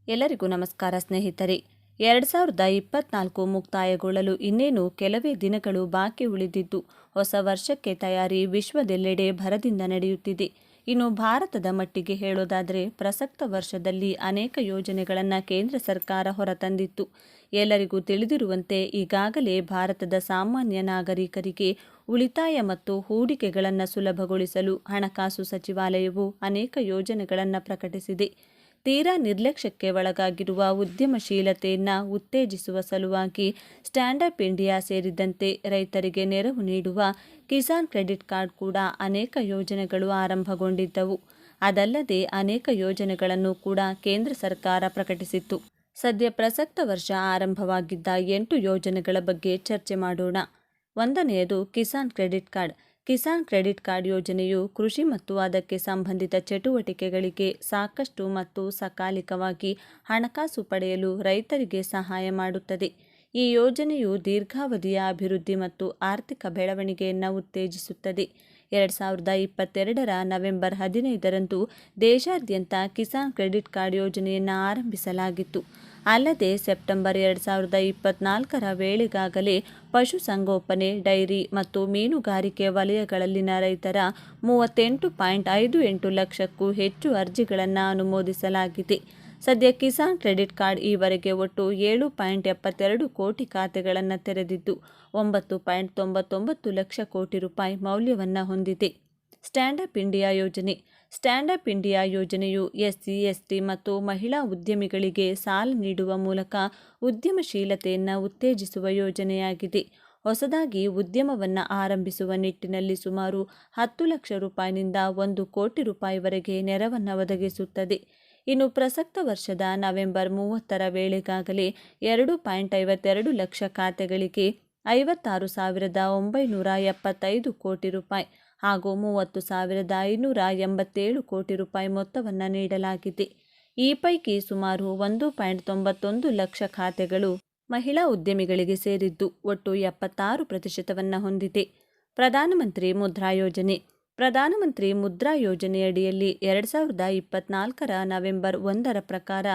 ಎಲ್ಲರಿಗೂ ನಮಸ್ಕಾರ ಸ್ನೇಹಿತರೆ. 2024 ಮುಕ್ತಾಯಗೊಳ್ಳಲು ಇನ್ನೇನು ಕೆಲವೇ ದಿನಗಳು ಬಾಕಿ ಉಳಿದಿದ್ದು ಹೊಸ ವರ್ಷಕ್ಕೆ ತಯಾರಿ ವಿಶ್ವದೆಲ್ಲೆಡೆ ಭರದಿಂದ ನಡೆಯುತ್ತಿದೆ. ಇನ್ನು ಭಾರತದ ಮಟ್ಟಿಗೆ ಹೇಳೋದಾದರೆ ಪ್ರಸಕ್ತ ವರ್ಷದಲ್ಲಿ ಅನೇಕ ಯೋಜನೆಗಳನ್ನು ಕೇಂದ್ರ ಸರ್ಕಾರ ಹೊರತಂದಿತ್ತು. ಎಲ್ಲರಿಗೂ ತಿಳಿದಿರುವಂತೆ ಈಗಾಗಲೇ ಭಾರತದ ಸಾಮಾನ್ಯ ನಾಗರಿಕರಿಗೆ ಉಳಿತಾಯ ಮತ್ತು ಹೂಡಿಕೆಗಳನ್ನು ಸುಲಭಗೊಳಿಸಲು ಹಣಕಾಸು ಸಚಿವಾಲಯವು ಅನೇಕ ಯೋಜನೆಗಳನ್ನು ಪ್ರಕಟಿಸಿದೆ. ತೀರಾ ನಿರ್ಲಕ್ಷ್ಯಕ್ಕೆ ಒಳಗಾಗಿರುವ ಉದ್ಯಮಶೀಲತೆಯನ್ನು ಉತ್ತೇಜಿಸುವ ಸಲುವಾಗಿ ಸ್ಟ್ಯಾಂಡ್ ಅಪ್ ಇಂಡಿಯಾ ಸೇರಿದಂತೆ ರೈತರಿಗೆ ನೆರವು ನೀಡುವ ಕಿಸಾನ್ ಕ್ರೆಡಿಟ್ ಕಾರ್ಡ್ ಕೂಡ ಅನೇಕ ಯೋಜನೆಗಳು ಆರಂಭಗೊಂಡಿದ್ದವು. ಅದಲ್ಲದೆ ಅನೇಕ ಯೋಜನೆಗಳನ್ನು ಕೂಡ ಕೇಂದ್ರ ಸರ್ಕಾರ ಪ್ರಕಟಿಸಿತ್ತು. ಸದ್ಯ ಪ್ರಸಕ್ತ ವರ್ಷ ಆರಂಭವಾಗಿದ್ದ 8 ಯೋಜನೆಗಳ ಬಗ್ಗೆ ಚರ್ಚೆ ಮಾಡೋಣ. ಒಂದನೆಯದು Kisan credit card. Kisan credit card ಯೋಜನೆಯು ಕೃಷಿ ಮತ್ತು ಅದಕ್ಕೆ ಸಂಬಂಧಿತ ಚಟುವಟಿಕೆಗಳಿಗೆ ಸಾಕಷ್ಟು ಮತ್ತು ಸಕಾಲಿಕವಾಗಿ ಹಣಕಾಸು ಪಡೆಯಲು ರೈತರಿಗೆ ಸಹಾಯ ಮಾಡುತ್ತದೆ. ಈ ಯೋಜನೆಯು ದೀರ್ಘಾವಧಿಯ ಅಭಿವೃದ್ಧಿ ಮತ್ತು ಆರ್ಥಿಕ ಬೆಳವಣಿಗೆಯನ್ನು ಉತ್ತೇಜಿಸುತ್ತದೆ. 2022ರ ನವೆಂಬರ್ 15ರಂದು ದೇಶಾದ್ಯಂತ ಕಿಸಾನ್ ಕ್ರೆಡಿಟ್ ಕಾರ್ಡ್ ಯೋಜನೆಯನ್ನು ಆರಂಭಿಸಲಾಗಿತ್ತು. ಅಲ್ಲದೆ ಸೆಪ್ಟೆಂಬರ್ 2024ರ ವೇಳೆಗಾಗಲೇ ಪಶುಸಂಗೋಪನೆ, ಡೈರಿ ಮತ್ತು ಮೀನುಗಾರಿಕೆ ವಲಯಗಳಲ್ಲಿನ ರೈತರ 38.58 ಲಕ್ಷಕ್ಕೂ ಹೆಚ್ಚು ಅರ್ಜಿಗಳನ್ನು ಅನುಮೋದಿಸಲಾಗಿದೆ. ಸದ್ಯ ಕಿಸಾನ್ ಕ್ರೆಡಿಟ್ ಕಾರ್ಡ್ ಈವರೆಗೆ ಒಟ್ಟು 7.72 ಕೋಟಿ ಖಾತೆಗಳನ್ನು ತೆರೆದಿದ್ದು 9.99 ಲಕ್ಷ ಕೋಟಿ ರೂಪಾಯಿ ಮೌಲ್ಯವನ್ನು ಹೊಂದಿದೆ. ಸ್ಟ್ಯಾಂಡ್ ಅಪ್ ಇಂಡಿಯಾ ಯೋಜನೆ. ಸ್ಟ್ಯಾಂಡ್ ಅಪ್ ಇಂಡಿಯಾ ಯೋಜನೆಯು ಎಸ್ಸಿ, ಎಸ್ಟಿ ಮತ್ತು ಮಹಿಳಾ ಉದ್ಯಮಿಗಳಿಗೆ ಸಾಲ ನೀಡುವ ಮೂಲಕ ಉದ್ಯಮಶೀಲತೆಯನ್ನು ಉತ್ತೇಜಿಸುವ ಯೋಜನೆಯಾಗಿದೆ. ಹೊಸದಾಗಿ ಉದ್ಯಮವನ್ನು ಆರಂಭಿಸುವ ನಿಟ್ಟಿನಲ್ಲಿ ಸುಮಾರು 10 ಲಕ್ಷ ರೂಪಾಯಿನಿಂದ 1 ಕೋಟಿ ರೂಪಾಯಿವರೆಗೆ ನೆರವನ್ನು ಒದಗಿಸುತ್ತದೆ. ಇನ್ನು ಪ್ರಸಕ್ತ ವರ್ಷದ ನವೆಂಬರ್ 30ರ ವೇಳೆಗಾಗಲೇ 2.52 ಲಕ್ಷ ಖಾತೆಗಳಿಗೆ 56,975 ಕೋಟಿ ರೂಪಾಯಿ ಹಾಗೂ 30,587 ಕೋಟಿ ರೂಪಾಯಿ ಮೊತ್ತವನ್ನು ನೀಡಲಾಗಿದೆ. ಈ ಪೈಕಿ ಸುಮಾರು 1.91 ಲಕ್ಷ ಖಾತೆಗಳು ಮಹಿಳಾ ಉದ್ಯಮಿಗಳಿಗೆ ಸೇರಿದ್ದು ಒಟ್ಟು 76% ಹೊಂದಿದೆ. ಪ್ರಧಾನಮಂತ್ರಿ ಮುದ್ರಾ ಯೋಜನೆ. ಪ್ರಧಾನಮಂತ್ರಿ ಮುದ್ರಾ ಯೋಜನೆಯಡಿಯಲ್ಲಿ 2024ರ ನವೆಂಬರ್ 1ರ ಪ್ರಕಾರ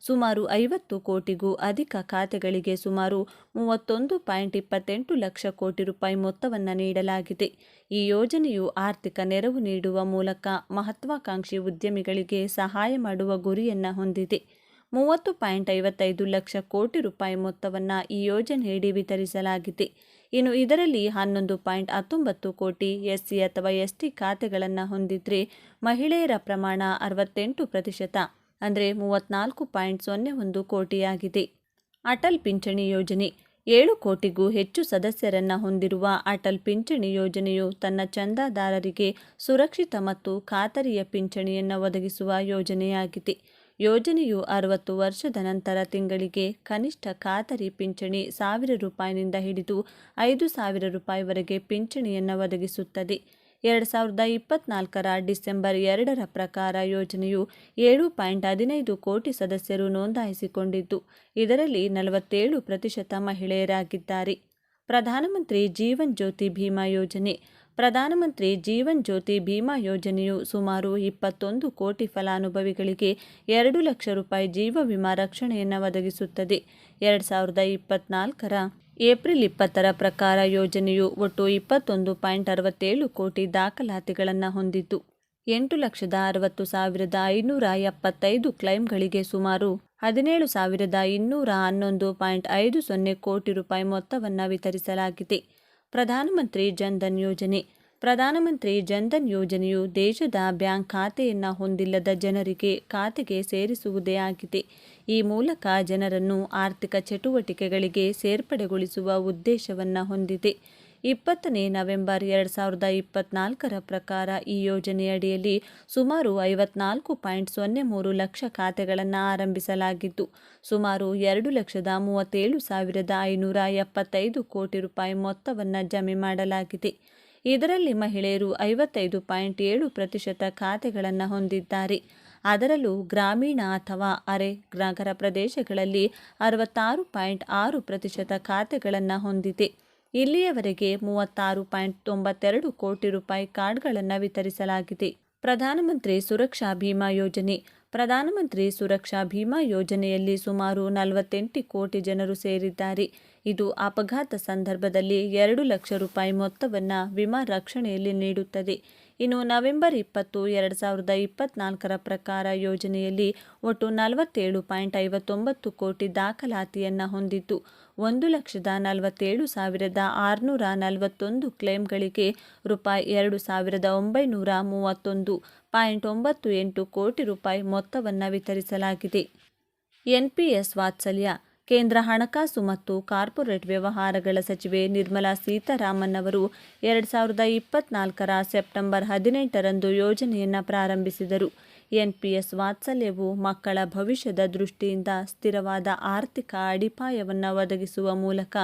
ಸುಮಾರು 50 ಕೋಟಿಗೂ ಅಧಿಕ ಖಾತೆಗಳಿಗೆ ಸುಮಾರು 31.28 ಲಕ್ಷ ಕೋಟಿ ರೂಪಾಯಿ ಮೊತ್ತವನ್ನು ನೀಡಲಾಗಿದೆ. ಈ ಯೋಜನೆಯು ಆರ್ಥಿಕ ನೆರವು ನೀಡುವ ಮೂಲಕ ಮಹತ್ವಾಕಾಂಕ್ಷಿ ಉದ್ಯಮಿಗಳಿಗೆ ಸಹಾಯ ಮಾಡುವ ಗುರಿಯನ್ನು ಹೊಂದಿದೆ. 30.55 ಲಕ್ಷ ಕೋಟಿ ರೂಪಾಯಿ ಮೊತ್ತವನ್ನು ಈ ಯೋಜನೆಯಡಿ ವಿತರಿಸಲಾಗಿದೆ. ಇನ್ನು ಇದರಲ್ಲಿ 11.19 ಕೋಟಿ ಎಸ್ಸಿ ಅಥವಾ ಎಸ್ಟಿ ಖಾತೆಗಳನ್ನು ಹೊಂದಿದ್ರೆ ಮಹಿಳೆಯರ ಪ್ರಮಾಣ 68%, ಅಂದರೆ 34.01 ಕೋಟಿಯಾಗಿದೆ. ಅಟಲ್ ಪಿಂಚಣಿ ಯೋಜನೆ. 7 ಕೋಟಿಗೂ ಹೆಚ್ಚು ಸದಸ್ಯರನ್ನು ಹೊಂದಿರುವ ಅಟಲ್ ಪಿಂಚಣಿ ಯೋಜನೆಯು ತನ್ನ ಚಂದಾದಾರರಿಗೆ ಸುರಕ್ಷಿತ ಮತ್ತು ಖಾತರಿಯ ಪಿಂಚಣಿಯನ್ನು ಒದಗಿಸುವ ಯೋಜನೆಯಾಗಿದೆ. ಯೋಜನೆಯು 60 ವರ್ಷದ ನಂತರ ತಿಂಗಳಿಗೆ ಕನಿಷ್ಠ ಖಾತರಿ ಪಿಂಚಣಿ 1,000 ರೂಪಾಯಿನಿಂದ ಹಿಡಿದು 5,000 ರೂಪಾಯಿವರೆಗೆ ಪಿಂಚಣಿಯನ್ನು ಒದಗಿಸುತ್ತದೆ. 2024ರ ಡಿಸೆಂಬರ್ 2ರ ಪ್ರಕಾರ ಯೋಜನೆಯು 7.15 ಕೋಟಿ ಸದಸ್ಯರು ನೋಂದಾಯಿಸಿಕೊಂಡಿದ್ದು ಇದರಲ್ಲಿ 47% ಮಹಿಳೆಯರಾಗಿದ್ದಾರೆ. ಪ್ರಧಾನಮಂತ್ರಿ ಜೀವನ್ ಜ್ಯೋತಿ ಭೀಮಾ ಯೋಜನೆ. ಪ್ರಧಾನಮಂತ್ರಿ ಜೀವನ್ ಜ್ಯೋತಿ ಭೀಮಾ ಯೋಜನೆಯು ಸುಮಾರು 21 ಕೋಟಿ ಫಲಾನುಭವಿಗಳಿಗೆ 2 ಲಕ್ಷ ರೂಪಾಯಿ ಜೀವ ವಿಮಾ ರಕ್ಷಣೆಯನ್ನು ಒದಗಿಸುತ್ತದೆ. 2024ರ ಏಪ್ರಿಲ್ 20ರ ಪ್ರಕಾರ ಯೋಜನೆಯು ಒಟ್ಟು 21.67 ಕೋಟಿ ದಾಖಲಾತಿಗಳನ್ನು ಹೊಂದಿದ್ದು 8,60,575 ಕ್ಲೈಮ್ಗಳಿಗೆ ಸುಮಾರು 17,211.50 ಕೋಟಿ ರೂಪಾಯಿ ಮೊತ್ತವನ್ನು ವಿತರಿಸಲಾಗಿದೆ. ಪ್ರಧಾನಮಂತ್ರಿ ಜನ್ಧನ್ ಯೋಜನೆ. ಪ್ರಧಾನಮಂತ್ರಿ ಜನ್ಧನ್ ಯೋಜನೆಯು ದೇಶದ ಬ್ಯಾಂಕ್ ಖಾತೆಯನ್ನು ಹೊಂದಿಲ್ಲದ ಜನರಿಗೆ ಖಾತೆಗೆ ಸೇರಿಸುವುದೇ ಆಗಿದೆ. ಈ ಮೂಲಕ ಜನರನ್ನು ಆರ್ಥಿಕ ಚಟುವಟಿಕೆಗಳಿಗೆ ಸೇರ್ಪಡೆಗೊಳಿಸುವ ಉದ್ದೇಶವನ್ನು ಹೊಂದಿದೆ. 20ನೇ ನವೆಂಬರ್ 2024ರ ಪ್ರಕಾರ ಈ ಯೋಜನೆಯಡಿಯಲ್ಲಿ ಸುಮಾರು 54.03 ಲಕ್ಷ ಖಾತೆಗಳನ್ನು ಆರಂಭಿಸಲಾಗಿದ್ದು ಸುಮಾರು 2,37,575 ಕೋಟಿ ರೂಪಾಯಿ ಮೊತ್ತವನ್ನು ಜಮೆ ಮಾಡಲಾಗಿದೆ. ಇದರಲ್ಲಿ ಮಹಿಳೆಯರು 55.7% ಖಾತೆಗಳನ್ನು ಹೊಂದಿದ್ದಾರೆ. ಅದರಲ್ಲೂ ಗ್ರಾಮೀಣ ಅಥವಾ ಅರೆ ನಗರ ಪ್ರದೇಶಗಳಲ್ಲಿ 66.6% ಖಾತೆಗಳನ್ನು ಹೊಂದಿದೆ. ಇಲ್ಲಿಯವರೆಗೆ 36.92 ಕೋಟಿ ರೂಪಾಯಿ ಕಾರ್ಡ್ಗಳನ್ನು ವಿತರಿಸಲಾಗಿದೆ. ಪ್ರಧಾನಮಂತ್ರಿ ಸುರಕ್ಷಾ ಭೀಮಾ ಯೋಜನೆ. ಪ್ರಧಾನಮಂತ್ರಿ ಸುರಕ್ಷಾ ಭೀಮಾ ಯೋಜನೆಯಲ್ಲಿ ಸುಮಾರು 48 ಕೋಟಿ ಜನರು ಸೇರಿದ್ದಾರೆ. ಇದು ಅಪಘಾತ ಸಂದರ್ಭದಲ್ಲಿ 2 ಲಕ್ಷ ರೂಪಾಯಿ ಮೊತ್ತವನ್ನು ವಿಮಾ ರಕ್ಷಣೆಯಲ್ಲಿ ನೀಡುತ್ತದೆ. ಇನ್ನು ನವೆಂಬರ್ 20, 2024 ಪ್ರಕಾರ ಯೋಜನೆಯಲ್ಲಿ ಒಟ್ಟು 47.59 ಕೋಟಿ ದಾಖಲಾತಿಯನ್ನು ಹೊಂದಿದ್ದು 1,47,641 ಕ್ಲೇಮ್ಗಳಿಗೆ ರೂಪಾಯಿ 2,931.98 ಕೋಟಿ ರೂಪಾಯಿ ಮೊತ್ತವನ್ನು ವಿತರಿಸಲಾಗಿದೆ. ಎನ್ಪಿಎಸ್ ವಾತ್ಸಲ್ಯ. ಕೇಂದ್ರ ಹಣಕಾಸು ಮತ್ತು ಕಾರ್ಪೊರೇಟ್ ವ್ಯವಹಾರಗಳ ಸಚಿವೆ ನಿರ್ಮಲಾ ಸೀತಾರಾಮನ್ ಅವರು 2024 ಸೆಪ್ಟೆಂಬರ್ 18ರಂದು ಯೋಜನೆಯನ್ನು ಪ್ರಾರಂಭಿಸಿದರು. ಎನ್ಪಿಎಸ್ ವಾತ್ಸಲ್ಯವು ಮಕ್ಕಳ ಭವಿಷ್ಯದ ದೃಷ್ಟಿಯಿಂದ ಸ್ಥಿರವಾದ ಆರ್ಥಿಕ ಅಡಿಪಾಯವನ್ನು ಒದಗಿಸುವ ಮೂಲಕ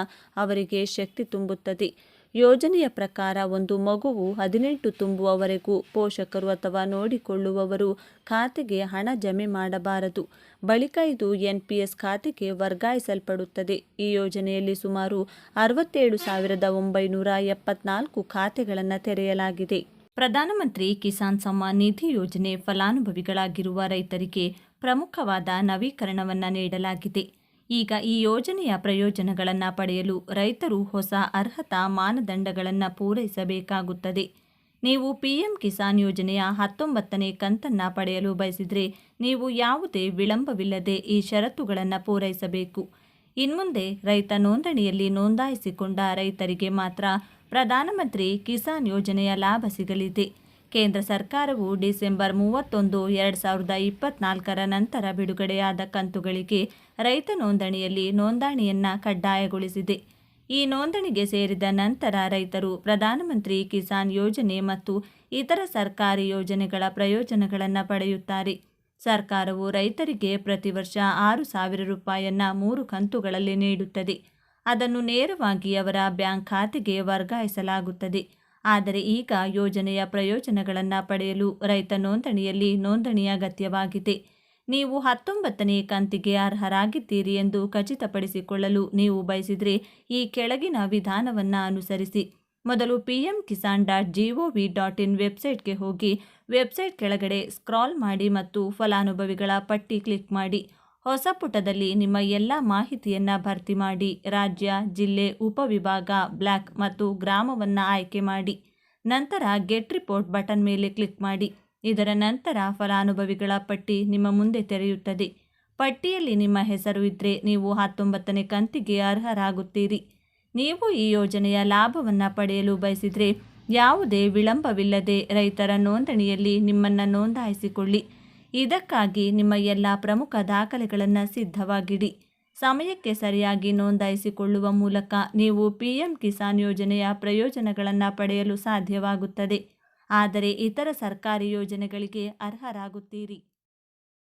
ಅವರಿಗೆ ಶಕ್ತಿ ತುಂಬುತ್ತದೆ. ಯೋಜನೆಯ ಪ್ರಕಾರ ಒಂದು ಮಗುವು 18 ತುಂಬುವವರೆಗೂ ಪೋಷಕರು ಅಥವಾ ನೋಡಿಕೊಳ್ಳುವವರು ಖಾತೆಗೆ ಹಣ ಜಮೆ ಮಾಡಬಾರದು. ಬಳಿಕ ಇದು ಎನ್ಪಿಎಸ್ ಖಾತೆಗೆ ವರ್ಗಾಯಿಸಲ್ಪಡುತ್ತದೆ. ಈ ಯೋಜನೆಯಲ್ಲಿ ಸುಮಾರು 67,974 ಖಾತೆಗಳನ್ನು ತೆರೆಯಲಾಗಿದೆ. ಪ್ರಧಾನಮಂತ್ರಿ ಕಿಸಾನ್ ಸಮ್ಮಾನ್ ನಿಧಿ ಯೋಜನೆ ಫಲಾನುಭವಿಗಳಾಗಿರುವ ರೈತರಿಗೆ ಪ್ರಮುಖವಾದ ನವೀಕರಣವನ್ನು ನೀಡಲಾಗಿದೆ. ಈಗ ಈ ಯೋಜನೆಯ ಪ್ರಯೋಜನಗಳನ್ನು ಪಡೆಯಲು ರೈತರು ಹೊಸ ಅರ್ಹತಾ ಮಾನದಂಡಗಳನ್ನು ಪೂರೈಸಬೇಕಾಗುತ್ತದೆ. ನೀವು ಪಿಎಂ ಕಿಸಾನ್ ಯೋಜನೆಯ 19ನೇ ಕಂತನ್ನು ಪಡೆಯಲು ಬಯಸಿದರೆ ನೀವು ಯಾವುದೇ ವಿಳಂಬವಿಲ್ಲದೆ ಈ ಷರತ್ತುಗಳನ್ನು ಪೂರೈಸಬೇಕು. ಇನ್ಮುಂದೆ ರೈತ ನೋಂದಣಿಯಲ್ಲಿ ನೋಂದಾಯಿಸಿಕೊಂಡ ರೈತರಿಗೆ ಮಾತ್ರ ಪ್ರಧಾನಮಂತ್ರಿ ಕಿಸಾನ್ ಯೋಜನೆಯ ಲಾಭ ಸಿಗಲಿದೆ. ಕೇಂದ್ರ ಸರ್ಕಾರವು ಡಿಸೆಂಬರ್ 31, 2024 ನಂತರ ಬಿಡುಗಡೆಯಾದ ಕಂತುಗಳಿಗೆ ರೈತ ನೋಂದಣಿಯಲ್ಲಿ ನೋಂದಣಿಯನ್ನು ಕಡ್ಡಾಯಗೊಳಿಸಿದೆ. ಈ ನೋಂದಣಿಗೆ ಸೇರಿದ ನಂತರ ರೈತರು ಪ್ರಧಾನಮಂತ್ರಿ ಕಿಸಾನ್ ಯೋಜನೆ ಮತ್ತು ಇತರ ಸರ್ಕಾರಿ ಯೋಜನೆಗಳ ಪ್ರಯೋಜನಗಳನ್ನು ಪಡೆಯುತ್ತಾರೆ. ಸರ್ಕಾರವು ರೈತರಿಗೆ ಪ್ರತಿ ವರ್ಷ 6,000 ರೂಪಾಯಿಯನ್ನು 3 ಕಂತುಗಳಲ್ಲಿ ನೀಡುತ್ತದೆ. ಅದನ್ನು ನೇರವಾಗಿ ಅವರ ಬ್ಯಾಂಕ್ ಖಾತೆಗೆ ವರ್ಗಾಯಿಸಲಾಗುತ್ತದೆ. ಆದರೆ ಈಗ ಯೋಜನೆಯ ಪ್ರಯೋಜನಗಳನ್ನು ಪಡೆಯಲು ರೈತ ನೋಂದಣಿಯಲ್ಲಿ ನೋಂದಣಿ ಅಗತ್ಯವಾಗಿದೆ. ನೀವು 19ನೇ ಕಂತಿಗೆ ಅರ್ಹರಾಗಿದ್ದೀರಿ ಎಂದು ಖಚಿತಪಡಿಸಿಕೊಳ್ಳಲು ನೀವು ಬಯಸಿದರೆ ಈ ಕೆಳಗಿನ ವಿಧಾನವನ್ನು ಅನುಸರಿಸಿ. ಮೊದಲು pmkisan.gov.in ವೆಬ್ಸೈಟ್ಗೆ ಹೋಗಿ ವೆಬ್ಸೈಟ್ ಕೆಳಗಡೆ ಸ್ಕ್ರಾಲ್ ಮಾಡಿ ಮತ್ತು ಫಲಾನುಭವಿಗಳ ಪಟ್ಟಿ ಕ್ಲಿಕ್ ಮಾಡಿ. ಹೊಸ ಪುಟದಲ್ಲಿ ನಿಮ್ಮ ಎಲ್ಲ ಮಾಹಿತಿಯನ್ನು ಭರ್ತಿ ಮಾಡಿ. ರಾಜ್ಯ, ಜಿಲ್ಲೆ, ಉಪವಿಭಾಗ, ಬ್ಲಾಕ್ ಮತ್ತು ಗ್ರಾಮವನ್ನು ಆಯ್ಕೆ ಮಾಡಿ. ನಂತರ ಗೆಟ್ ರಿಪೋರ್ಟ್ ಬಟನ್ ಮೇಲೆ ಕ್ಲಿಕ್ ಮಾಡಿ. ಇದರ ನಂತರ ಫಲಾನುಭವಿಗಳ ಪಟ್ಟಿ ನಿಮ್ಮ ಮುಂದೆ ತೆರೆಯುತ್ತದೆ. ಪಟ್ಟಿಯಲ್ಲಿ ನಿಮ್ಮ ಹೆಸರು ಇದ್ದರೆ ನೀವು 19ನೇ ಕಂತಿಗೆ ಅರ್ಹರಾಗುತ್ತೀರಿ. ನೀವು ಈ ಯೋಜನೆಯ ಲಾಭವನ್ನು ಪಡೆಯಲು ಬಯಸಿದರೆ ಯಾವುದೇ ವಿಳಂಬವಿಲ್ಲದೆ ರೈತರ ನೋಂದಣಿಯಲ್ಲಿ ನಿಮ್ಮನ್ನು ನೋಂದಾಯಿಸಿಕೊಳ್ಳಿ. ಇದಕ್ಕಾಗಿ ನಿಮ್ಮ ಎಲ್ಲ ಪ್ರಮುಖ ದಾಖಲೆಗಳನ್ನು ಸಿದ್ಧವಾಗಿಡಿ. ಸಮಯಕ್ಕೆ ಸರಿಯಾಗಿ ನೋಂದಾಯಿಸಿಕೊಳ್ಳುವ ಮೂಲಕ ನೀವು ಪಿಎಂ ಕಿಸಾನ್ ಯೋಜನೆಯ ಪ್ರಯೋಜನಗಳನ್ನು ಪಡೆಯಲು ಸಾಧ್ಯವಾಗುತ್ತದೆ. ಆದರೆ ಇತರ ಸರ್ಕಾರಿ ಯೋಜನೆಗಳಿಗೆ ಅರ್ಹರಾಗುತ್ತೀರಿ.